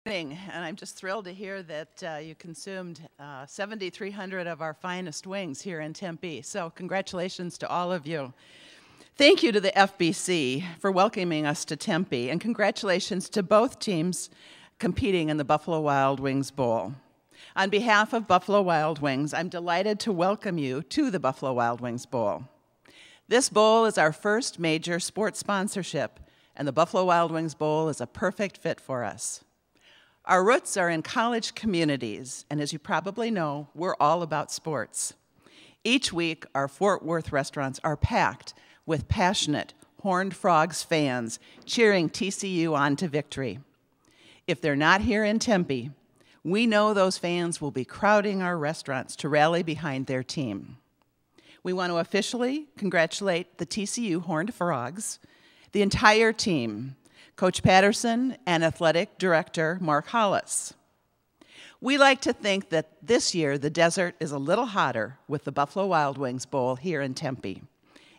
And I'm just thrilled to hear that you consumed 7,300 of our finest wings here in Tempe. So congratulations to all of you. Thank you to the FBC for welcoming us to Tempe, and congratulations to both teams competing in the Buffalo Wild Wings Bowl. On behalf of Buffalo Wild Wings, I'm delighted to welcome you to the Buffalo Wild Wings Bowl. This bowl is our first major sports sponsorship, and the Buffalo Wild Wings Bowl is a perfect fit for us. Our roots are in college communities, and as you probably know, we're all about sports. Each week, our Fort Worth restaurants are packed with passionate Horned Frogs fans cheering TCU on to victory. If they're not here in Tempe, we know those fans will be crowding our restaurants to rally behind their team. We want to officially congratulate the TCU Horned Frogs, the entire team, Coach Patterson, and Athletic Director Mark Hollis. We like to think that this year the desert is a little hotter with the Buffalo Wild Wings Bowl here in Tempe.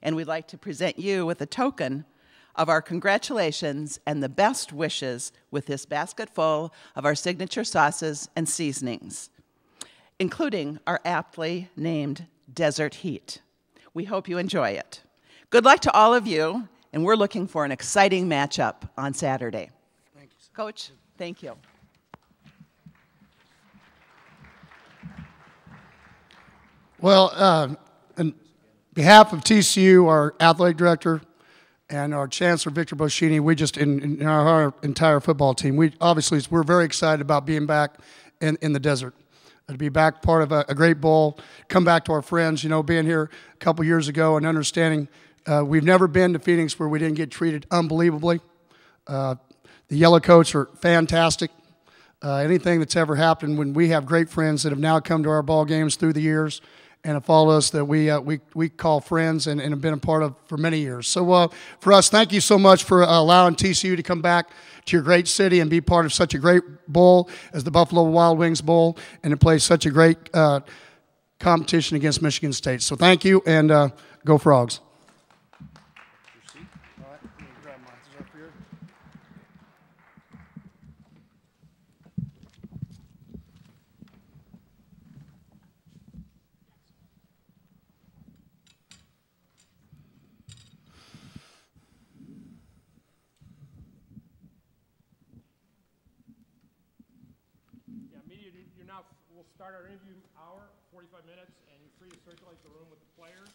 And we'd like to present you with a token of our congratulations and the best wishes with this basket full of our signature sauces and seasonings, including our aptly named Desert Heat. We hope you enjoy it. Good luck to all of you. And we're looking for an exciting matchup on Saturday. Thank you. Coach, thank you. Well, on behalf of TCU, our athletic director, and our chancellor, Victor Boschini, we just, in our entire football team, we're very excited about being back in the desert. To be back part of a great bowl, come back to our friends, being here a couple years ago and understanding we've never been to Phoenix where we didn't get treated unbelievably. The Yellowcoats are fantastic. Anything that's ever happened when we have great friends that have now come to our ball games through the years and have followed us that we call friends and have been a part of for many years. So for us, thank you so much for allowing TCU to come back to your great city and be part of such a great bowl as the Buffalo Wild Wings Bowl and to play such a great competition against Michigan State. So thank you, and go Frogs. We'll start our interview hour, 45 minutes, and you're free to circulate the room with the players.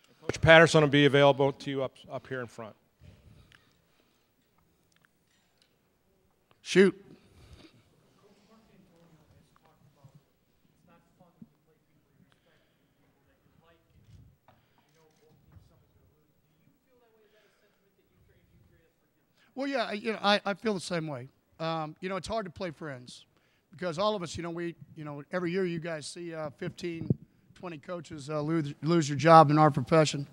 And Coach Patterson will be available to you up here in front. Shoot. Well, yeah, I feel the same way. It's hard to play friends. Because all of us, every year you guys see 15, 20 coaches lose your job in our profession.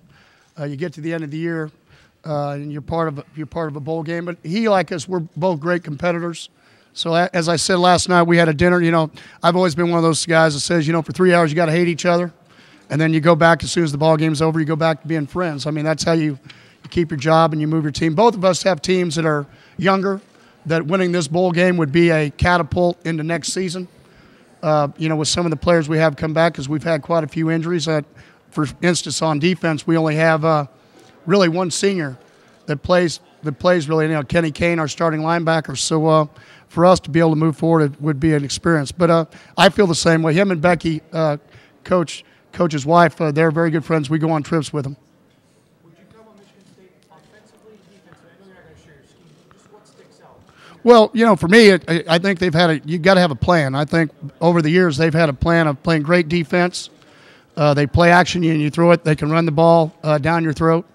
You get to the end of the year, and you're part of a bowl game. But he, like us, we're both great competitors. So as I said last night, we had a dinner. I've always been one of those guys that says, for 3 hours you got to hate each other, and then you go back as soon as the ball game's over. You go back to being friends. I mean, that's how you keep your job and you move your team. Both of us have teams that are younger, that winning this bowl game would be a catapult into next season. With some of the players we have come back, because we've had quite a few injuries. For instance, on defense, we only have really one senior that plays really. Kenny Kane, our starting linebacker. So for us to be able to move forward, it would be an experience. But I feel the same way. Him and Becky, Coach's wife, they're very good friends. We go on trips with them. Well, for me, I think they've had you got to have a plan. I think over the years they've had a plan of playing great defense. They play action, and you throw it. They can run the ball down your throat.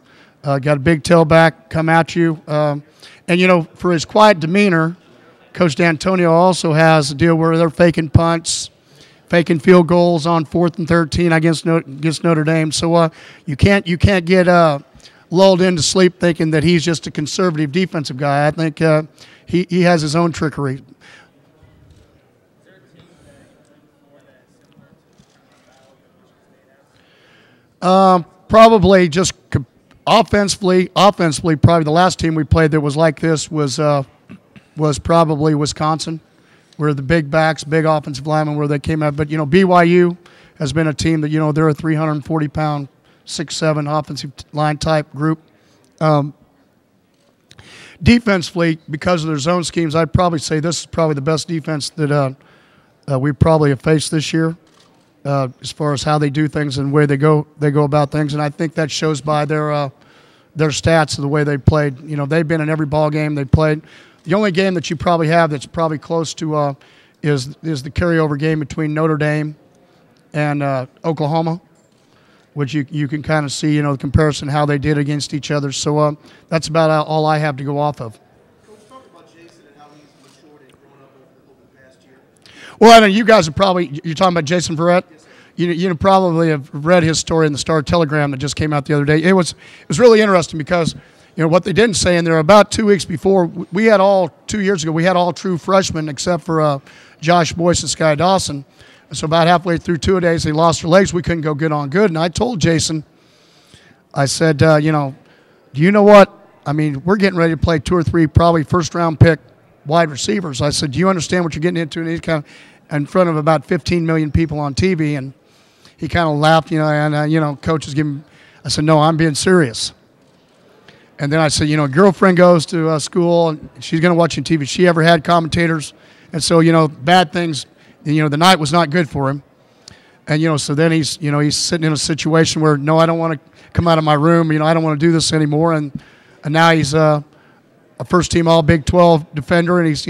Got a big tailback come at you. And, for his quiet demeanor, Coach D'Antonio also has a deal where they're faking punts, faking field goals on 4th and 13 against Notre Dame. So you can't get lulled into sleep thinking that he's just a conservative defensive guy. I think he has his own trickery. Probably just offensively, probably the last team we played that was like this was probably Wisconsin. where the big backs, big offensive linemen, where they came out. But, BYU has been a team that, they're a 340-pound, 6'7" offensive line type group. Defensively, because of their zone schemes, I'd probably say this is probably the best defense that we probably have faced this year, as far as how they do things and the way they go about things. And I think that shows by their stats of the way they played. They've been in every ball game they played. The only game that you probably have that's probably close to is the carryover game between Notre Dame and Oklahoma, which you can kind of see, the comparison, how they did against each other. So that's about all I have to go off of. Coach, talk about Jason and how he's matured and grown up over the past year. Well, I know you guys have you're talking about Jason Verrett? Yes, you probably have read his story in the Star-Telegram that just came out the other day. It was really interesting because, what they didn't say in there, about 2 weeks before, 2 years ago, we had all true freshmen except for Josh Boyce and Sky Dawson. So about halfway through 2 days, they lost their legs. We couldn't go good on good. And I told Jason, I said, do you know what? I mean, we're getting ready to play 2 or 3 probably first-round pick wide receivers. I said, do you understand what you're getting into? And he's kind of in front of about 15 million people on TV. And he kind of laughed, and, coach was giving – I said, no, I'm being serious. And then I said, girlfriend goes to school, and she's going to watch on TV. She ever had commentators? And so, bad things – the night was not good for him. And, so then he's sitting in a situation where, no, I don't want to come out of my room. I don't want to do this anymore. And now he's a first-team All-Big 12 defender, and he's,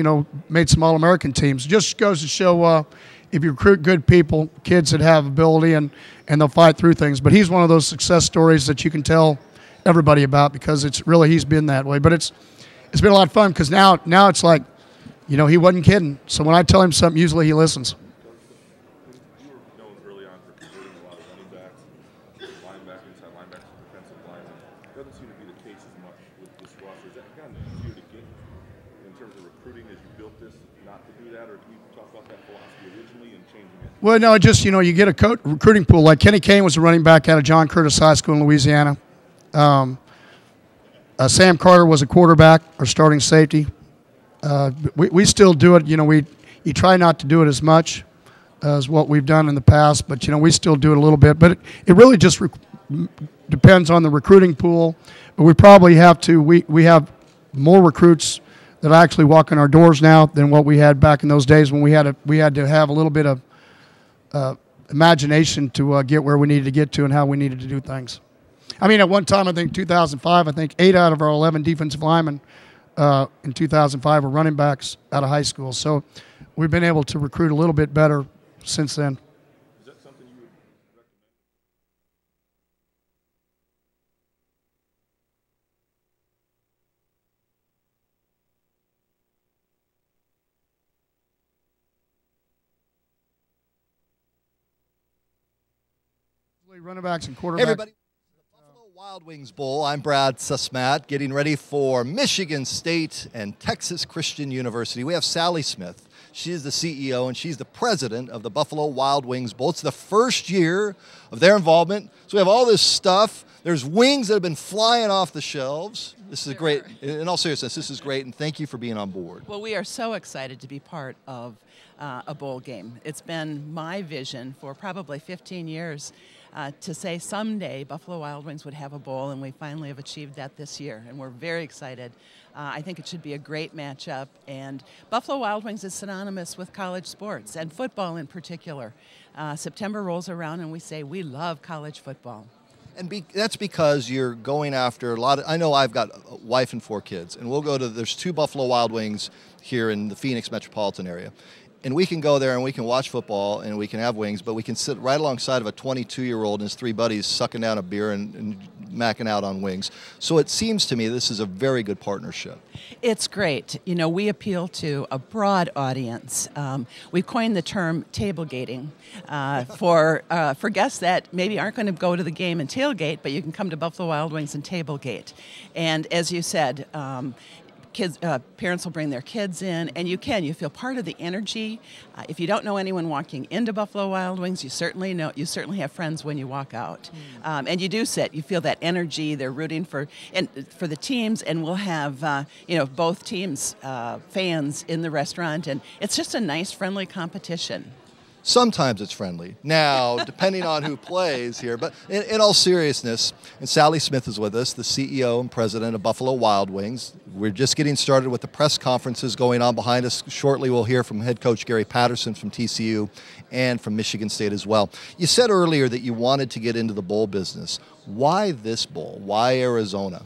made some All-American teams. It just goes to show if you recruit good people, kids that have ability, and they'll fight through things. But he's one of those success stories that you can tell everybody about because he's been that way. But it's been a lot of fun because now it's like, he wasn't kidding. So when I tell him something, usually he listens. You were known early on for converting a lot of running backs, linebackers, inside linebackers, defensive linemen. It doesn't seem to be the case as much with this roster. Is that gotten easier to get in terms of recruiting as you built this, not to do that? Or can you talk about that philosophy originally and changing it? Well, no, just, you get a recruiting pool. Like Kenny Kane was a running back out of John Curtis High School in Louisiana. Sam Carter was a quarterback or starting safety. We still do it. You try not to do it as much as what we've done in the past, but we still do it a little bit. But it really just depends on the recruiting pool. But we probably have to. We have more recruits that actually walk in our doors now than what we had back in those days when we had to have a little bit of imagination to get where we needed to get to and how we needed to do things. I mean, at one time, I think 2005, 8 out of our 11 defensive linemen in 2005 were running backs out of high school. So we've been able to recruit a little bit better since then. Is that something you would recommend? Running backs and quarterbacks. Hey everybody. Wild Wings Bowl. I'm Brad Susmat, getting ready for Michigan State and Texas Christian University. We have Sally Smith. She is the CEO and she's the president of the Buffalo Wild Wings Bowl. It's the first year of their involvement. So we have all this stuff. There's wings that have been flying off the shelves. This is great. In all seriousness, this is great, and thank you for being on board. Well, we are so excited to be part of a bowl game. It's been my vision for probably 15 years to say someday Buffalo Wild Wings would have a bowl, and we finally have achieved that this year, and we're very excited. I think it should be a great matchup, and Buffalo Wild Wings is synonymous with college sports, and football in particular. September rolls around, and we say we love college football. And that's because you're going after a lot of, I know I've got a wife and 4 kids, and we'll go to, there's 2 Buffalo Wild Wings here in the Phoenix metropolitan area. And we can go there and we can watch football and we can have wings, but we can sit right alongside of a 22-year-old and his 3 buddies sucking down a beer and macking out on wings. So it seems to me this is a very good partnership. It's great. You know, we appeal to a broad audience. We've coined the term tailgating for guests that maybe aren't going to go to the game and tailgate, but you can come to Buffalo Wild Wings and tailgate. And as you said, parents will bring their kids in, and you feel part of the energy. If you don't know anyone walking into Buffalo Wild Wings, you certainly have friends when you walk out. And you do you feel that energy. They're rooting for the teams, and we'll have both teams fans in the restaurant, and it's just a nice, friendly competition. Sometimes it's friendly. Now, depending on who plays here, but in all seriousness, and Sally Smith is with us, the CEO and president of Buffalo Wild Wings. We're just getting started with the press conferences going on behind us. Shortly, we'll hear from head coach Gary Patterson from TCU and from Michigan State as well. You said earlier that you wanted to get into the bowl business. Why this bowl? Why Arizona?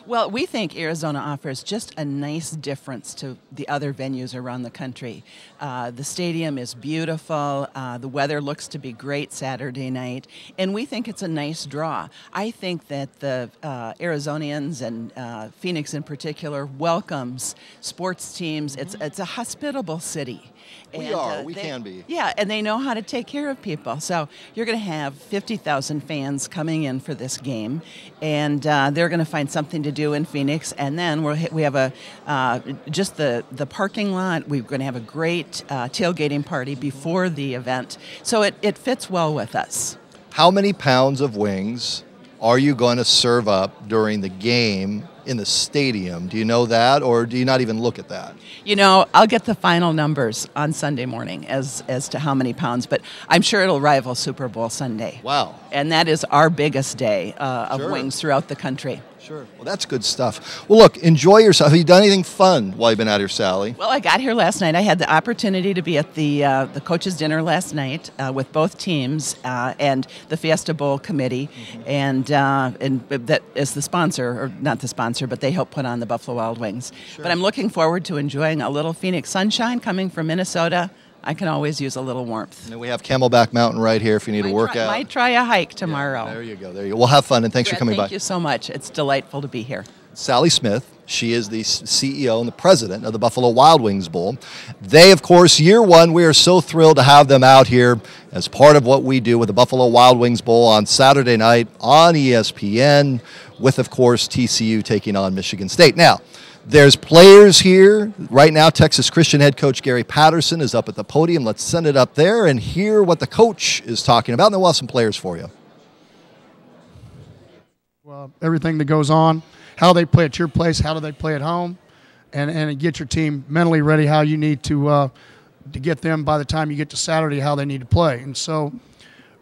Well, we think Arizona offers just a nice difference to the other venues around the country. The stadium is beautiful. The weather looks to be great Saturday night, and we think it's a nice draw. I think that the Arizonians and Phoenix in particular welcomes sports teams. It's a hospitable city. We can be. Yeah, and they know how to take care of people. So you're going to have 50,000 fans coming in for this game, and they're going to find something to do in Phoenix. And then we have just the parking lot. We're going to have a great tailgating party before the event. So it fits well with us. How many pounds of wings are you going to serve up during the game in the stadium? Do you know that, or do you not even look at that? I'll get the final numbers on Sunday morning as to how many pounds, but I'm sure it'll rival Super Bowl Sunday. Wow. And that is our biggest day of Sure. wings throughout the country. Sure. Well, that's good stuff. Well, look, enjoy yourself. Have you done anything fun while you've been out here, Sally? Well, I got here last night. I had the opportunity to be at the coaches' dinner last night with both teams and the Fiesta Bowl committee, and that is the sponsor, or not the sponsor, but they help put on the Buffalo Wild Wings. Sure. But I'm looking forward to enjoying a little Phoenix sunshine coming from Minnesota. I can always use a little warmth. And we have Camelback Mountain right here if you need a workout. Might try a hike tomorrow. Yeah, there you go. We'll have fun, and thanks for coming by. Thank you so much. It's delightful to be here. Sally Smith, she is the CEO and the president of the Buffalo Wild Wings Bowl. They, of course, year one, we are so thrilled to have them out here as part of what we do with the Buffalo Wild Wings Bowl on Saturday night on ESPN with, of course, TCU taking on Michigan State. Now, there's players here. Right now, Texas Christian head coach Gary Patterson is up at the podium. Let's send it up there and hear what the coach is talking about, and then we'll have some players for you. Well, everything that goes on, how they play at your place, how do they play at home, and get your team mentally ready how you need to get them by the time you get to Saturday how they need to play. And so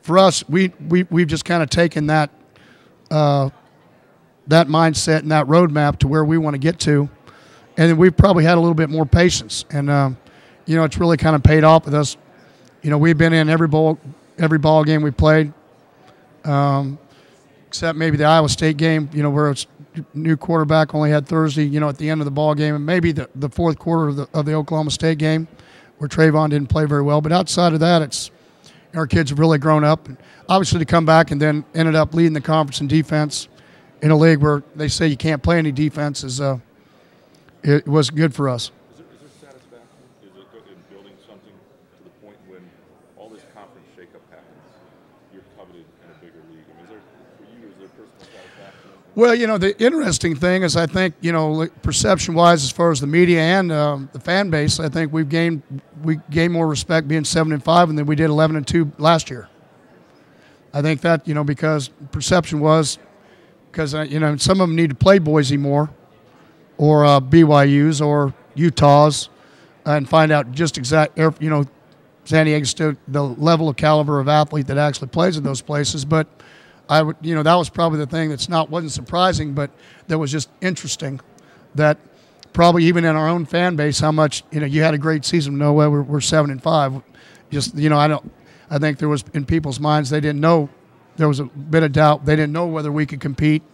for us, we've just kind of taken that mindset and that roadmap to where we want to get to, and then we've probably had a little bit more patience, and it's really kind of paid off with us. We've been in every ball game we played, except maybe the Iowa State game, where it's new quarterback only had Thursday, at the end of the ball game, and maybe the fourth quarter of the Oklahoma State game where Trayvon didn't play very well. But outside of that, our kids have really grown up. And obviously to come back and then ended up leading the conference in defense in a league where they say you can't play any defense it was good for us. Is there satisfaction? Is it good in building something to the point when all this conference shakeup happens, you're coveted in a bigger league? I mean, is there personal satisfaction? Well, the interesting thing is I think, perception-wise as far as the media and the fan base, I think we gained more respect being 7-5 than we did 11-2 last year. I think that, because perception was because, some of them need to play Boise more or BYU's or Utah's and find out just San Diego State, the level of caliber of athlete that actually plays in those places. But I would, that was probably the thing wasn't surprising, but that was just interesting. That probably even in our own fan base, how much you had a great season. No way, we're 7-5. Just I think there was in people's minds they didn't know. There was a bit of doubt. They didn't know whether we could compete,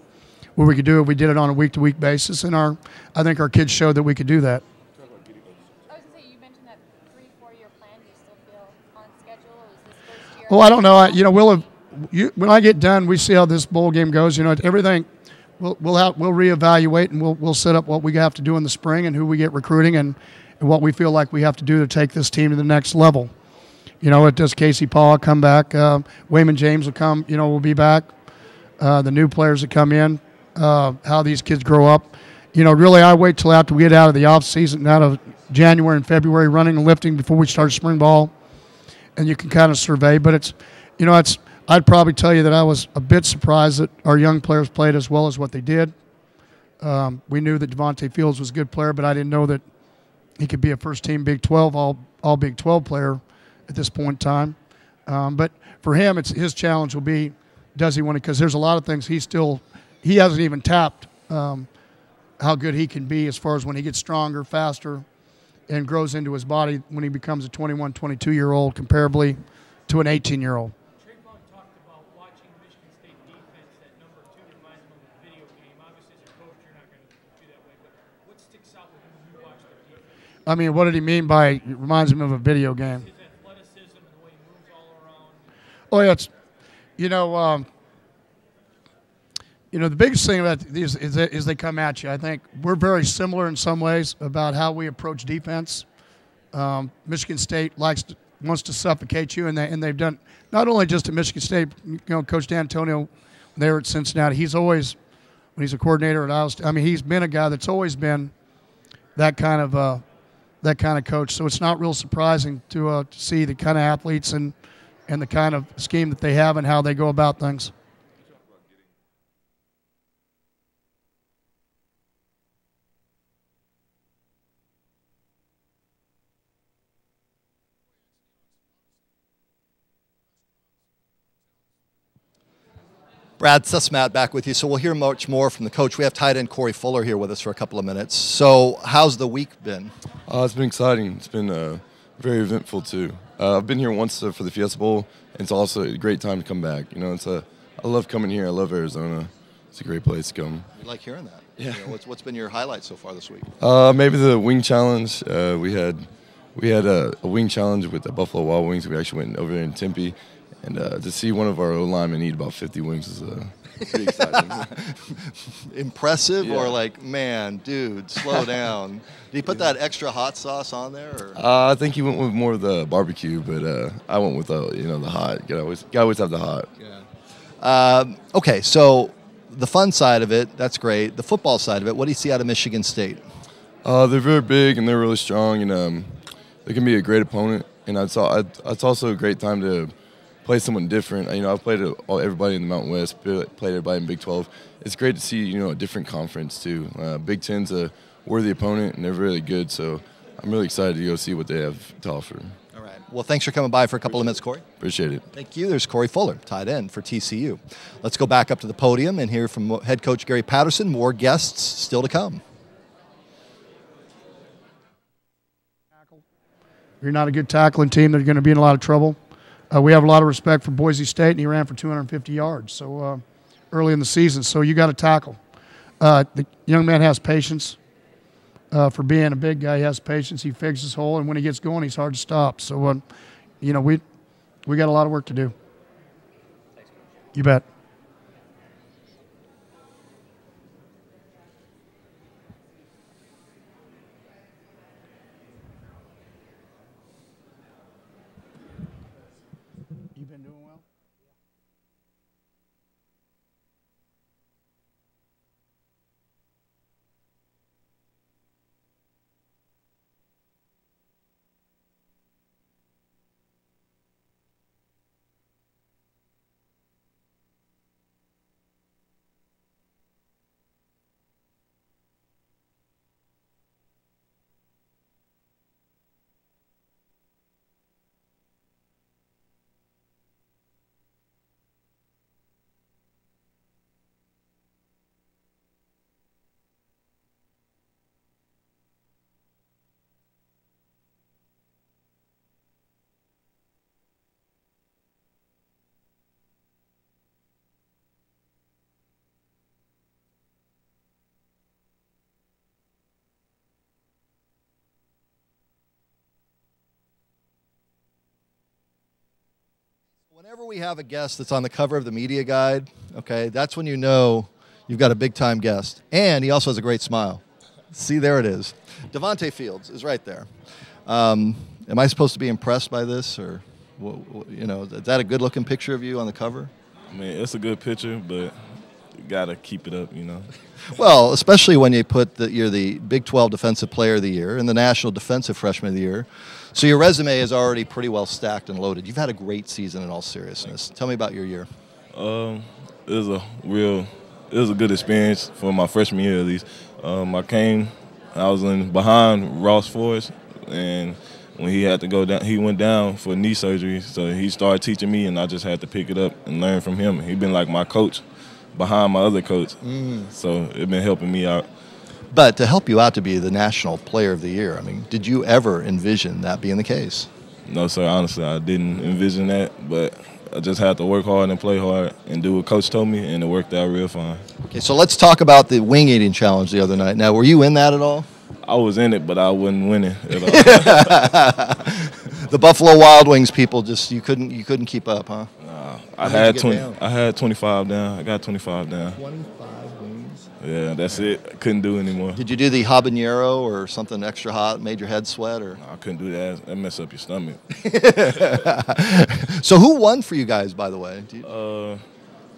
what we could do if we did it on a week-to-week basis. And I think our kids showed that we could do that. I was going to say, you mentioned that 3-4-year plan. Do you still feel on schedule, or is this first year? Well, I don't know. When I get done, we see how this bowl game goes. Everything. We'll reevaluate and we'll set up what we have to do in the spring and who we get recruiting and what we feel like we have to do to take this team to the next level. Does Casey Paul come back? Wayman James will come. Will be back. The new players that come in, how these kids grow up, really I wait till after we get out of the off season, out of January and February, running and lifting before we start spring ball, and you can kind of survey. But I'd probably tell you that I was a bit surprised that our young players played as well as what they did. We knew that Devontae Fields was a good player, but I didn't know that he could be a first-team Big 12, all Big 12 player at this point in time. But for him, his challenge will be, does he want to? Because there's a lot of things he hasn't even tapped how good he can be as far as when he gets stronger, faster, and grows into his body when he becomes a 21, 22-year-old comparably to an 18-year-old. Trayvon talked about watching Michigan State defense at number 2 reminds him of a video game. Obviously, as a coach, you're not going to do that way, but what sticks out with him when you watch their defense? I mean, what did he mean by it reminds him of a video game? His athleticism and the way he moves all around. Oh, yeah, the biggest thing about these is they come at you. I think we're very similar in some ways about how we approach defense. Michigan State wants to suffocate you, and they've done not only just at Michigan State. Coach D'Antonio, they were at Cincinnati. He's always, when he's a coordinator at Iowa State, I mean, he's been a guy that's always been that kind of coach. So it's not real surprising to see the kind of athletes and the kind of scheme that they have and how they go about things. Brad Sussmat back with you. So we'll hear much more from the coach. We have tight end Corey Fuller here with us for a couple of minutes. So how's the week been? It's been exciting. It's been very eventful too. I've been here once for the Fiesta Bowl, and it's also a great time to come back. I love coming here. I love Arizona. It's a great place to come. I like hearing that. Yeah. What's been your highlight so far this week? Maybe the wing challenge. We had a wing challenge with the Buffalo Wild Wings. We actually went over there in Tempe. And to see one of our O-linemen eat about 50 wings is pretty exciting. Impressive, Yeah. or like, man, dude, slow down. Did he put that extra hot sauce on there? Or? I think he went with more of the barbecue, but I went with the hot. You always have the hot. Yeah. Okay, so the fun side of it, that's great. The football side of it, what do you see out of Michigan State? They're very big and they're really strong, and they can be a great opponent. And it's also a great time to play someone different. I've played everybody in the Mountain West, played everybody in Big 12. It's great to see, a different conference too. Big Ten's a worthy opponent, and they're really good. So I'm really excited to go see what they have to offer. All right. Well, thanks for coming by for a couple of minutes, Corey. Appreciate it. Thank you. There's Corey Fuller, tight end for TCU. Let's go back up to the podium and hear from head coach Gary Patterson. More guests still to come. If you're not a good tackling team, they're going to be in a lot of trouble. We have a lot of respect for Boise State, and he ran for 250 yards so early in the season. So you got to tackle. The young man has patience. For being a big guy, he has patience. He fixes his hole, and when he gets going, he's hard to stop. So, we got a lot of work to do. You bet. You've been doing well? Whenever we have a guest that's on the cover of the media guide, okay, that's when you know you've got a big-time guest. And he also has a great smile. See, there it is. Devontae Fields is right there. Am I supposed to be impressed by this? Or, is that a good-looking picture of you on the cover? I mean, it's a good picture, but gotta keep it up, you know. Well, especially when you put you're the Big 12 Defensive Player of the Year and the National Defensive Freshman of the Year. So your resume is already pretty well stacked and loaded. You've had a great season in all seriousness. Tell me about your year. It was a good experience for my freshman year at least. I was behind Ross Forrest, and when he had to go down, he went down for knee surgery. So he started teaching me, and I just had to pick it up and learn from him. He's been like my coach behind my other coach, so it's been helping me out. But to help you out to be the National Player of the Year, I mean, did you ever envision that being the case? No, sir. Honestly, I didn't envision that, but I just had to work hard and play hard and do what Coach told me, and it worked out real fine. Okay, so let's talk about the wing eating challenge the other night. Now, were you in that at all? I was in it, but I wasn't winning at all. The Buffalo Wild Wings people you couldn't keep up, huh? I had 25 down. I got 25 down. 25 wings. Yeah, that's it. I couldn't do anymore. Did you do the habanero or something extra hot, made your head sweat, or? I couldn't do that. That messed up your stomach. So who won for you guys, by the way?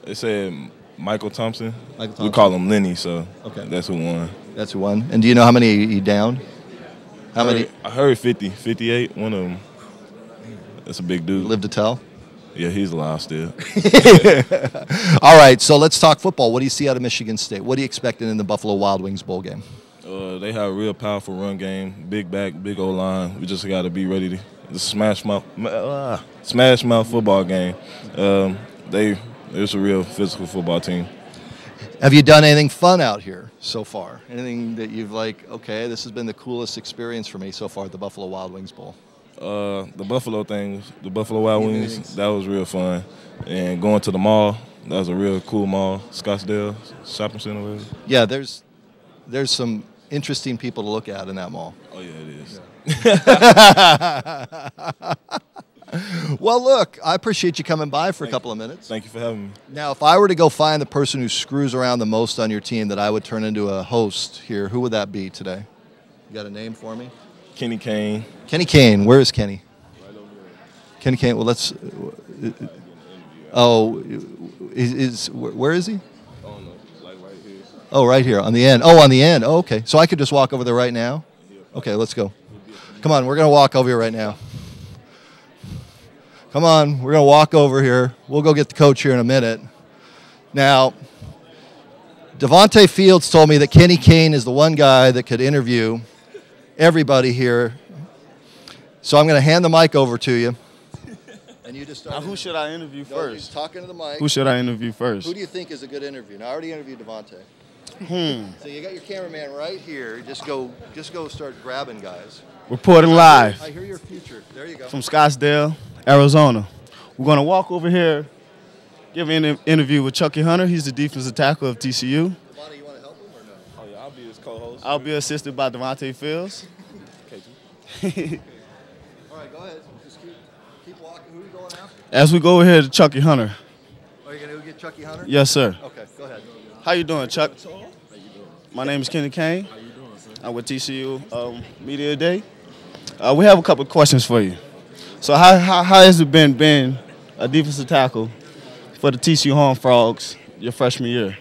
They said Michael Thompson. We call him Lenny, so that's who won. That's who won. And do you know how many he downed? How many? I heard 50, 58. One of them. That's a big dude. Live to tell? Yeah, he's alive still. All right, so let's talk football. What do you see out of Michigan State? What are you expecting in the Buffalo Wild Wings bowl game? They have a real powerful run game, big back, big O-line. We just got to be ready to smash mouth football game. It's a real physical football team. Have you done anything fun out here so far? Anything that you've okay, this has been the coolest experience for me so far at the Buffalo Wild Wings bowl? The Buffalo Wild Wings, that was real fun. And going to the mall, that was a real cool mall, Scottsdale Shopping Center. Yeah, there's some interesting people to look at in that mall. Oh, yeah, it is. Yeah. Well, look, I appreciate you coming by for a couple of minutes. Thank you for having me. Now, if I were to go find the person who screws around the most on your team that I would turn into a host here, who would that be today? You got a name for me? Kenny Kane. Kenny Kane. Where is Kenny? Right over here. Kenny Kane. Well, let's. Where is he? Oh, no, like right here. Oh, right here on the end. Oh, on the end. Oh, okay. So I could just walk over there right now? Okay, let's go. Come on, we're going to walk over here right now. Come on, we're going to walk over here. We'll go get the coach here in a minute. Now, Devontae Fields told me that Kenny Kane is the one guy that could interview everybody here. So I'm going to hand the mic over to you. And you just start. Now, who should I interview first? Talking to the mic. Who should I interview first? Who do you think is a good interview? Now, I already interviewed Devontae. So you got your cameraman right here. Just go start grabbing guys. Reporting live. I hear your future. There you go. From Scottsdale, Arizona. We're going to walk over here, give an interview with Chucky Hunter. He's the defensive tackle of TCU. Devontae, you want to help him or no? Oh, yeah, I'll be his co-host. I'll be assisted by Devontae Fields. All right, go ahead. Just keep walking. Who are you going after? As we go over here to Chucky Hunter. Are you going to go get Chucky Hunter? Yes, sir. Okay, go ahead. How you doing, Chuck? My name is Kenny Kane. How you doing, sir? I'm with TCU Media Day. We have a couple of questions for you. So how has it been being a defensive tackle for the TCU Horned Frogs your freshman year?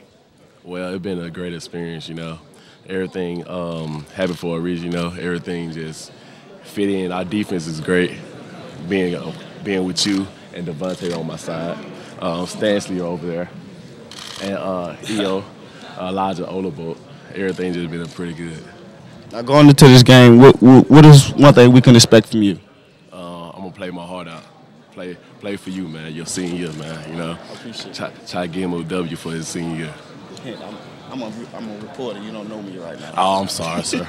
Well, it's been a great experience, you know. Everything happened for a reason, you know. Everything just fit in. Our defense is great. Being with you and Devontae on my side. Stanley over there. And Elijah Olabo. Everything just been pretty good. Now going into this game, what is one thing we can expect from you? I'm gonna play my heart out. Play for you, man. Your senior year, man. You know. I appreciate it. Try to give him a W for his senior year. I'm a reporter. You don't know me right now. Oh, I'm sorry, sir.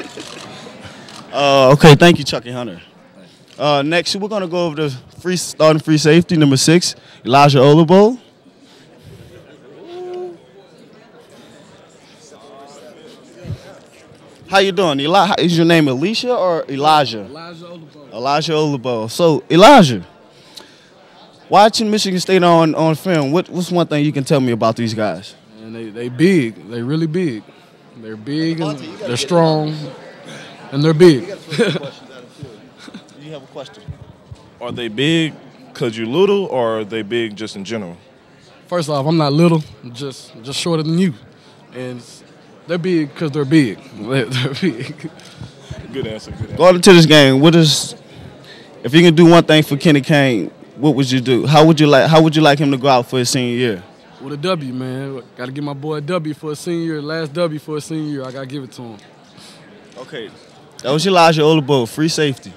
Okay, thank you, Chucky Hunter. Next, we're gonna go over the starting free safety number 6, Elijah Olabo. How you doing, Is your name Alicia or Elijah? Elijah Olabo. Elijah Olabo. So, Elijah, watching Michigan State on film, what's one thing you can tell me about these guys? And they big. They really big. They're big and they're strong and they're big. You have a question? Are they big because you're little, or are they big just in general? First off, I'm not little. I'm just shorter than you. And they're big because they're big. They're big. Good answer. Good answer. Going into this game, if you can do one thing for Kenny Kane, what would you do? How would you like him to go out for his senior year? With a W, man. Got to give my boy a W for his senior year. Last W for his senior year. I got to give it to him. Okay. That was Elijah Olabo, free safety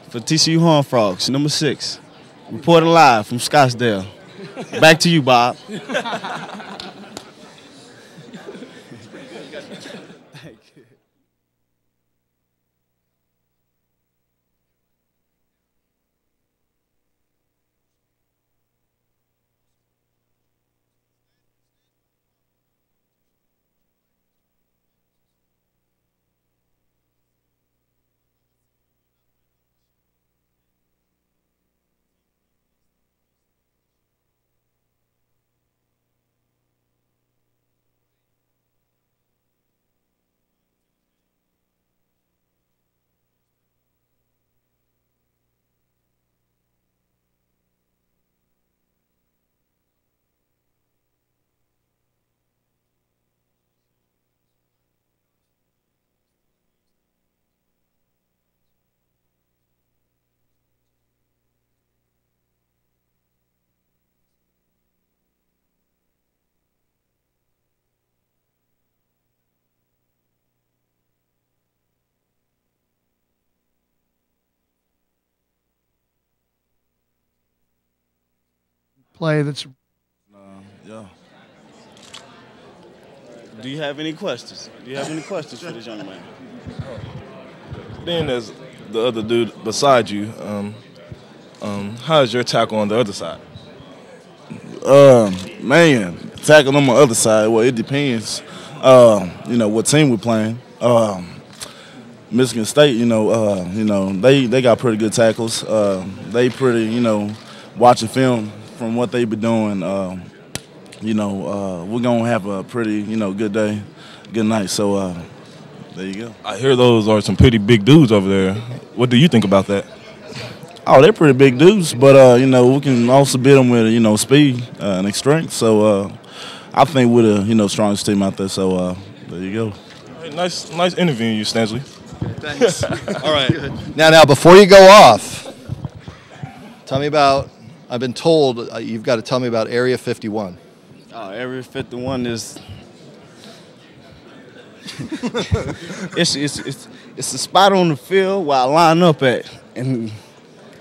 for TCU Horned Frogs, number 6. Reported live from Scottsdale. Back to you, Bob. Play that's. Yeah. Do you have any questions? For this young man? Being as the other dude beside you, how is your tackle on the other side? Man, tackling on my other side, well, it depends. What team we're playing. Michigan State, they got pretty good tackles. They pretty, watching film from what they've been doing. We're gonna have a pretty, good day, good night. So there you go. I hear those are some pretty big dudes over there. What do you think about that? Oh, they're pretty big dudes, but we can also beat them with speed and strength. So I think we're the strongest team out there. So there you go. Hey, nice interviewing you, Stanley. Thanks. All right. Now, before you go off, tell me about. I've been told you've got to tell me about Area 51. Oh, Area 51 is. it's a spot on the field where I line up at, and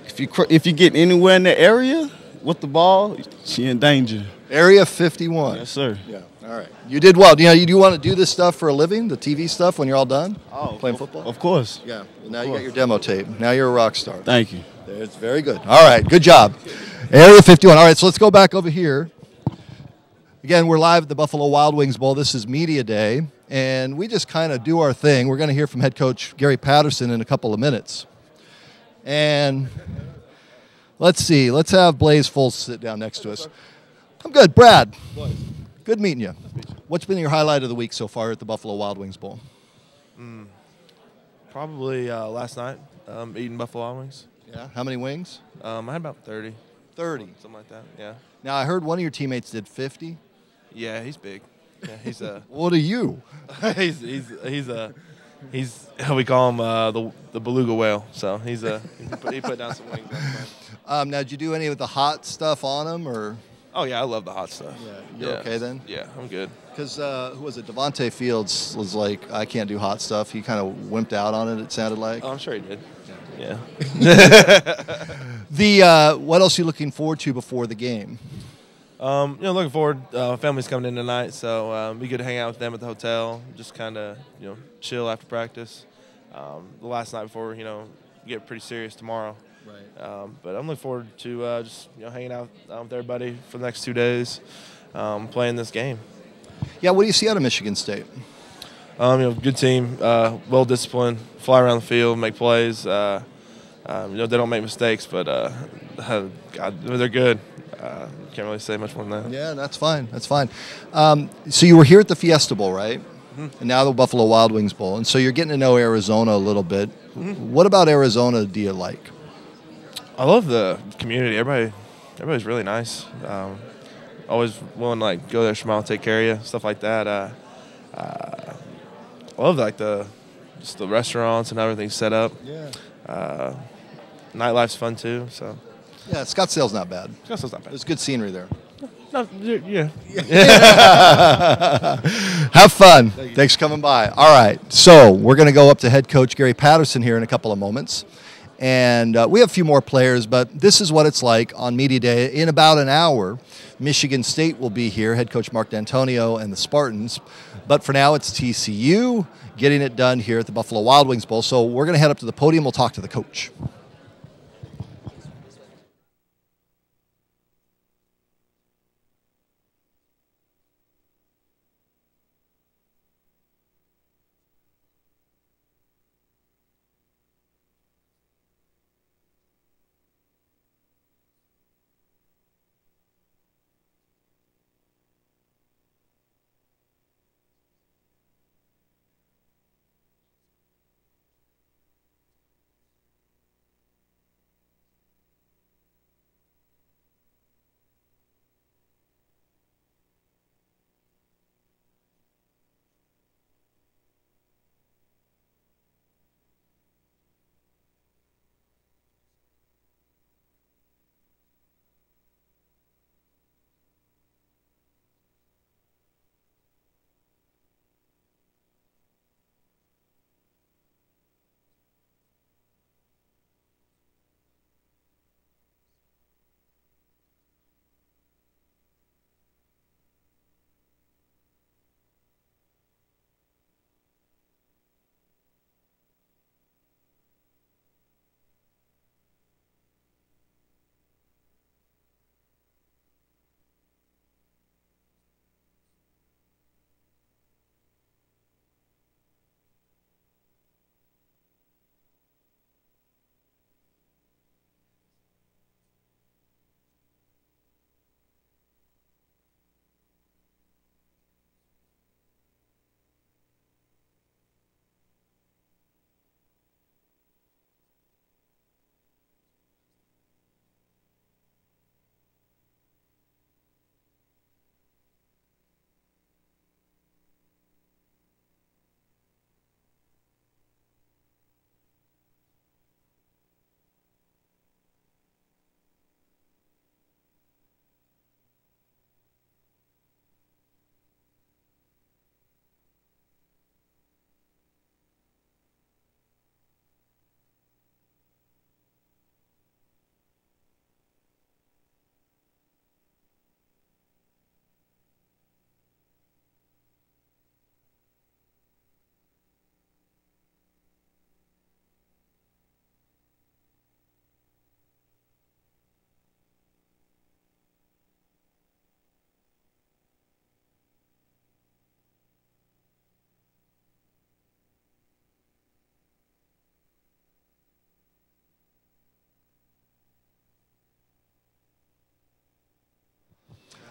if you get anywhere in the area with the ball, you're in danger. Area 51. Yes, sir. Yeah. All right. You did well. You do want to do this stuff for a living, the TV stuff, when you're all done? Oh, playing football? Of course. Yeah. Well, now you got your demo tape. Now you're a rock star. Thank you. It's very good. All right. Good job. Area 51. All right. So let's go back over here. Again, we're live at the Buffalo Wild Wings Bowl. This is Media Day, and we just kind of do our thing. We're going to hear from head coach Gary Patterson in a couple of minutes. And let's see. Let's have Blaze Fultz sit down next to us. I'm good. Brad, good meeting you. What's been your highlight of the week so far at the Buffalo Wild Wings Bowl? Probably last night, eating Buffalo Wild Wings. Yeah. How many wings? I had about 30. 30. Something like that, yeah. Now, I heard one of your teammates did 50. Yeah, he's big. Yeah, he's a. What are you? he's we call him the beluga whale. So he put down some wings. Now, did you do any of the hot stuff on him, or? Oh yeah, I love the hot stuff. Yeah, you're okay then. Yeah, I'm good. Because who was it? Devontae Fields was like, I can't do hot stuff. He kind of wimped out on it. It sounded like. Oh, I'm sure he did. Yeah. What else are you looking forward to before the game? Looking forward. Family's coming in tonight, so be good to hang out with them at the hotel. Just kind of, chill after practice. The last night before, get pretty serious tomorrow. Right. But I'm looking forward to just hanging out with everybody for the next 2 days, playing this game. Yeah. What do you see out of Michigan State? Good team, well disciplined, fly around the field, make plays. They don't make mistakes, but God, they're good. Can't really say much more than that. Yeah, that's fine. That's fine. So you were here at the Fiesta Bowl, right? Mm-hmm. And now the Buffalo Wild Wings Bowl. And so you're getting to know Arizona a little bit. Mm-hmm. What about Arizona do you like? I love the community. Everybody's really nice. always willing to like go there, smile, take care of you, stuff like that. I love like just the restaurants and everything set up. Yeah. Nightlife's fun too. So. Yeah, Scottsdale's not bad. Scottsdale's not bad. There's good scenery there. No, yeah. Have fun. Thanks for coming by. All right, so we're going to go up to head coach Gary Patterson here in a couple of moments. And we have a few more players, but this is what it's like on Media Day. In about an hour, Michigan State will be here, head coach Mark D'Antonio and the Spartans. But for now, it's TCU getting it done here at the Buffalo Wild Wings Bowl. So we're going to head up to the podium. We'll talk to the coach.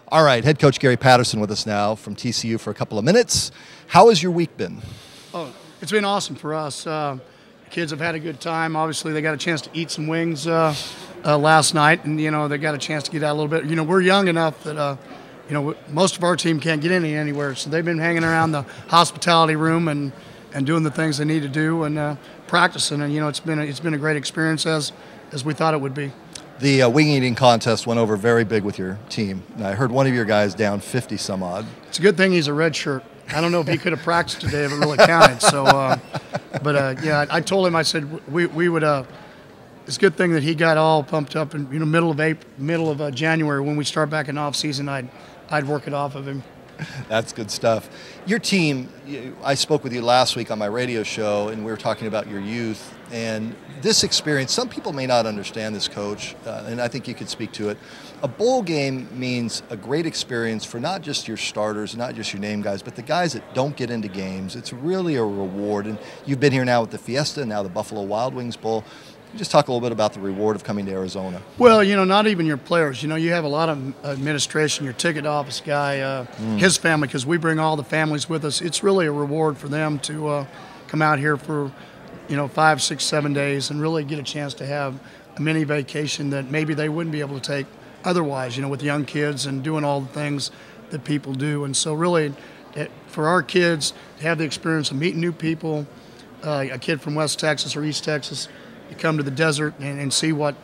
All right, head coach Gary Patterson with us now from TCU for a couple of minutes. How has your week been? Oh, it's been awesome for us. Kids have had a good time. Obviously, they got a chance to eat some wings last night, and, they got a chance to get out a little bit. We're young enough that, most of our team can't get in anywhere, so they've been hanging around the hospitality room and doing the things they need to do and practicing. And, it's been a great experience as we thought it would be. The wing eating contest went over very big with your team. And I heard one of your guys down 50 some odd. It's a good thing he's a red shirt. I don't know if he could have practiced today if it really counted. So, I told him, I said we would. It's a good thing that he got all pumped up in middle of January when we start back in off season. I'd work it off of him. That's good stuff. Your team, I spoke with you last week on my radio show, and we were talking about your youth. And this experience, some people may not understand this, Coach, and I think you could speak to it. A bowl game means a great experience for not just your starters, not just your name guys, but the guys that don't get into games. It's really a reward. And you've been here now with the Fiesta, and now the Buffalo Wild Wings Bowl. Just talk a little bit about the reward of coming to Arizona. Well, not even your players. You have a lot of administration, your ticket office guy, his family, because we bring all the families with us. It's really a reward for them to come out here for, 5, 6, 7 days and really get a chance to have a mini vacation that maybe they wouldn't be able to take otherwise, with young kids and doing all the things that people do. And so really, for our kids to have the experience of meeting new people, a kid from West Texas or East Texas, to come to the desert and see what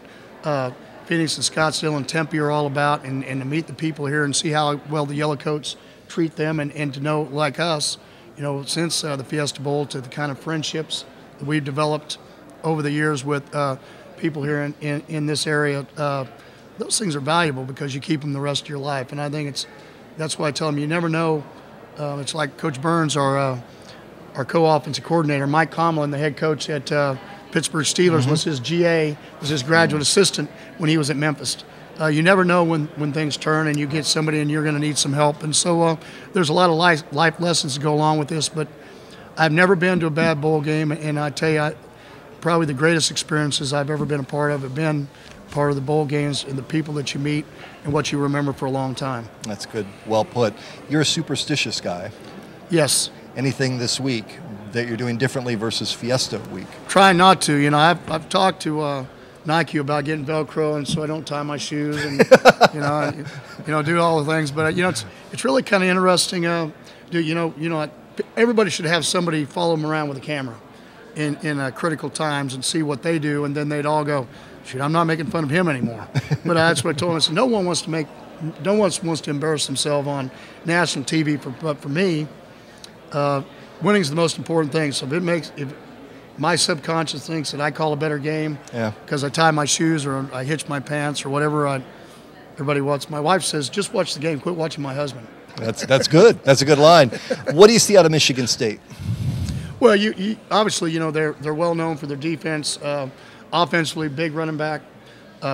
Phoenix and Scottsdale and Tempe are all about, and to meet the people here and see how well the Yellowcoats treat them, and to know, like us, since the Fiesta Bowl, to the kind of friendships that we've developed over the years with people here in this area. Those things are valuable because you keep them the rest of your life. And I think that's why I tell them, you never know. It's like Coach Burns, our co-offensive coordinator, Mike Tomlin, the head coach at Pittsburgh Steelers, was his GA, was his graduate assistant when he was at Memphis. You never know when things turn and you get somebody and you're going to need some help. And so there's a lot of life lessons to go along with this. But I've never been to a bad bowl game, and I tell you, probably the greatest experiences I've ever been a part of have been part of the bowl games and the people that you meet and what you remember for a long time. That's good. Well put. You're a superstitious guy. Yes. Anything this week that you're doing differently versus Fiesta week? Trying not to. I've talked to Nike about getting Velcro, and so I don't tie my shoes, and do all the things. But it's really kind of interesting. Everybody should have somebody follow them around with a camera in critical times and see what they do, and then they'd all go, shoot, I'm not making fun of him anymore. But that's what I told him. I said, no one wants to embarrass themselves on national TV. But for me, winning is the most important thing. So if my subconscious thinks that I call a better game because I tie my shoes or I hitch my pants or whatever everybody wants. My wife says, just watch the game, quit watching my husband. That's good. That's a good line. What do you see out of Michigan State? Well, you obviously, they're well known for their defense. Offensively, big running back,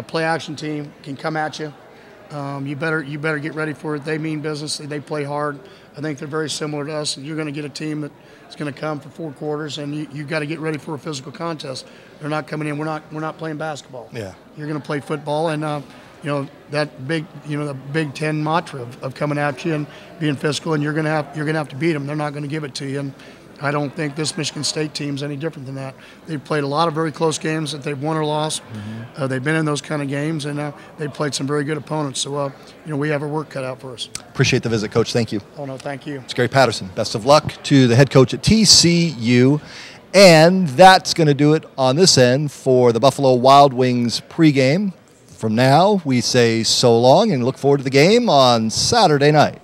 play action team, can come at you. You better get ready for it. They mean business. They play hard. I think they're very similar to us. You're going to get a team that's going to come for 4 quarters, and you got to get ready for a physical contest. They're not coming in. We're not playing basketball. Yeah. You're going to play football, and that big the Big Ten mantra of coming at you and being physical, and you're going to have to beat them. They're not going to give it to you. And I don't think this Michigan State team's any different than that. They've played a lot of very close games that they've won or lost. They've been in those kind of games, and they've played some very good opponents. So, we have our work cut out for us. Appreciate the visit, Coach. Thank you. Oh, no, thank you. It's Gary Patterson. Best of luck to the head coach at TCU. And that's going to do it on this end for the Buffalo Wild Wings pregame. From now, we say so long and look forward to the game on Saturday night.